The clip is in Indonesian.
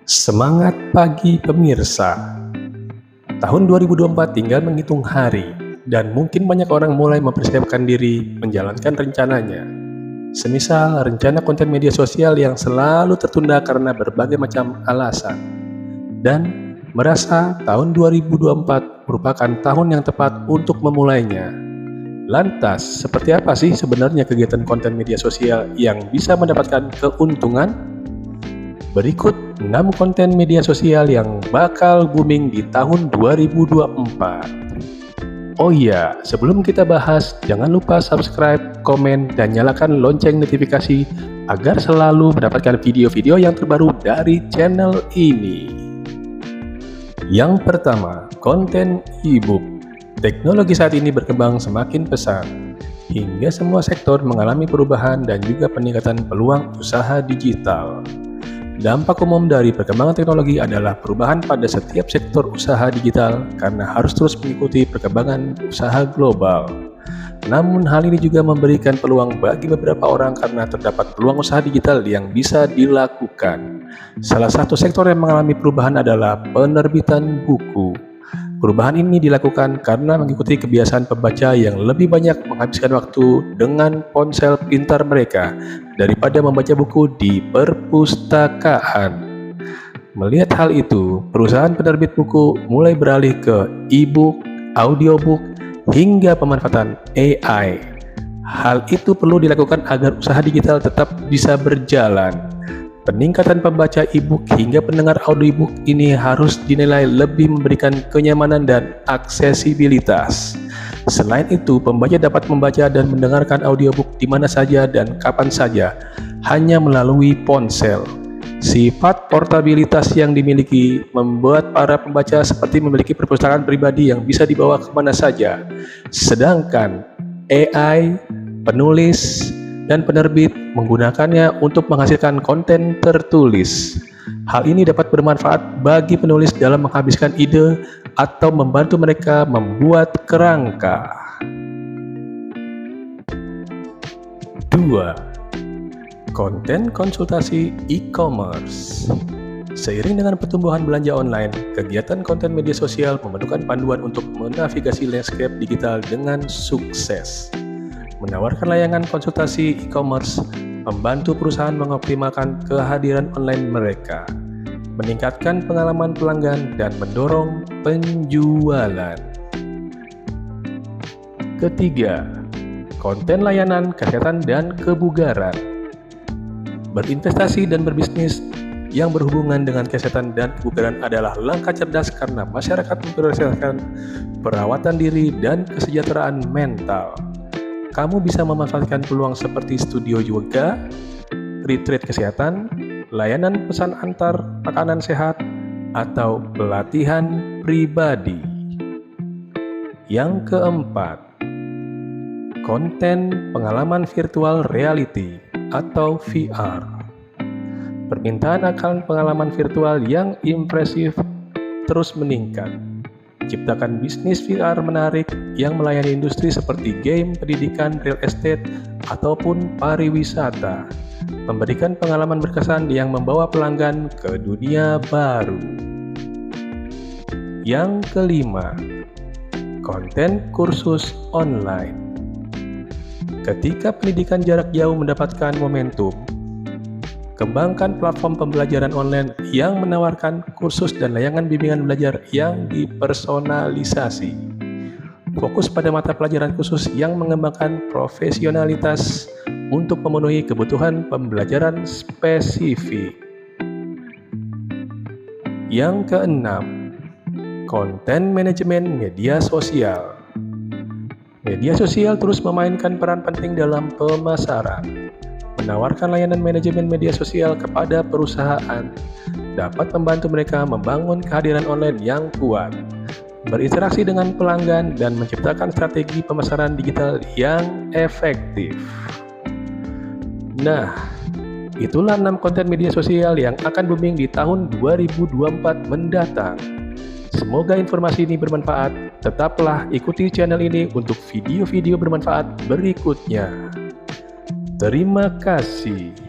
Semangat pagi pemirsa. Tahun 2024 tinggal menghitung hari dan mungkin banyak orang mulai mempersiapkan diri menjalankan rencananya. Semisal rencana konten media sosial yang selalu tertunda karena berbagai macam alasan. Dan merasa tahun 2024 merupakan tahun yang tepat untuk memulainya. Lantas, seperti apa sih sebenarnya kegiatan konten media sosial yang bisa mendapatkan keuntungan? Berikut 6 konten media sosial yang bakal booming di tahun 2024. Oh iya, sebelum kita bahas, jangan lupa subscribe, komen, dan nyalakan lonceng notifikasi agar selalu mendapatkan video-video yang terbaru dari channel ini. Yang pertama, konten e-book. Teknologi saat ini berkembang semakin pesat, hingga semua sektor mengalami perubahan dan juga peningkatan peluang usaha digital. Dampak umum dari perkembangan teknologi adalah perubahan pada setiap sektor usaha digital karena harus terus mengikuti perkembangan usaha global. Namun hal ini juga memberikan peluang bagi beberapa orang karena terdapat peluang usaha digital yang bisa dilakukan. Salah satu sektor yang mengalami perubahan adalah penerbitan buku. Perubahan ini dilakukan karena mengikuti kebiasaan pembaca yang lebih banyak menghabiskan waktu dengan ponsel pintar mereka daripada membaca buku di perpustakaan. Melihat hal itu, perusahaan penerbit buku mulai beralih ke e-book, audiobook, hingga pemanfaatan AI. Hal itu perlu dilakukan agar usaha digital tetap bisa berjalan. Peningkatan pembaca e-book hingga pendengar audiobook ini harus dinilai lebih memberikan kenyamanan dan aksesibilitas. Selain itu, pembaca dapat membaca dan mendengarkan audiobook di mana saja dan kapan saja, hanya melalui ponsel. Sifat portabilitas yang dimiliki membuat para pembaca seperti memiliki perpustakaan pribadi yang bisa dibawa kemana saja. Sedangkan AI, penulis, dan penerbit menggunakannya untuk menghasilkan konten tertulis. Hal ini dapat bermanfaat bagi penulis dalam menghabiskan ide atau membantu mereka membuat kerangka. 2. Konten konsultasi e-commerce. Seiring dengan pertumbuhan belanja online, kegiatan konten media sosial memerlukan panduan untuk menavigasi landscape digital dengan sukses. Menawarkan layanan konsultasi e-commerce, membantu perusahaan mengoptimalkan kehadiran online mereka, meningkatkan pengalaman pelanggan, dan mendorong penjualan. Ketiga, konten layanan kesehatan dan kebugaran. Berinvestasi dan berbisnis yang berhubungan dengan kesehatan dan kebugaran adalah langkah cerdas karena masyarakat memprioritaskan perawatan diri dan kesejahteraan mental. Kamu bisa memanfaatkan peluang seperti studio yoga, retreat kesehatan, layanan pesan antar makanan sehat, atau pelatihan pribadi. Yang keempat, konten pengalaman virtual reality atau VR. Permintaan akan pengalaman virtual yang impresif terus meningkat. Ciptakan bisnis VR menarik yang melayani industri seperti game, pendidikan, real estate, ataupun pariwisata. Memberikan pengalaman berkesan yang membawa pelanggan ke dunia baru. Yang kelima, konten kursus online. Ketika pendidikan jarak jauh mendapatkan momentum, kembangkan platform pembelajaran online yang menawarkan kursus dan layanan bimbingan belajar yang dipersonalisasi. Fokus pada mata pelajaran khusus yang mengembangkan profesionalitas untuk memenuhi kebutuhan pembelajaran spesifik. Yang keenam, konten manajemen media sosial. Media sosial terus memainkan peran penting dalam pemasaran. Menawarkan layanan manajemen media sosial kepada perusahaan dapat membantu mereka membangun kehadiran online yang kuat, berinteraksi dengan pelanggan, dan menciptakan strategi pemasaran digital yang efektif. Nah, itulah 6 konten media sosial yang akan booming di tahun 2024 mendatang. Semoga informasi ini bermanfaat. Tetaplah ikuti channel ini untuk video-video bermanfaat berikutnya. Terima kasih.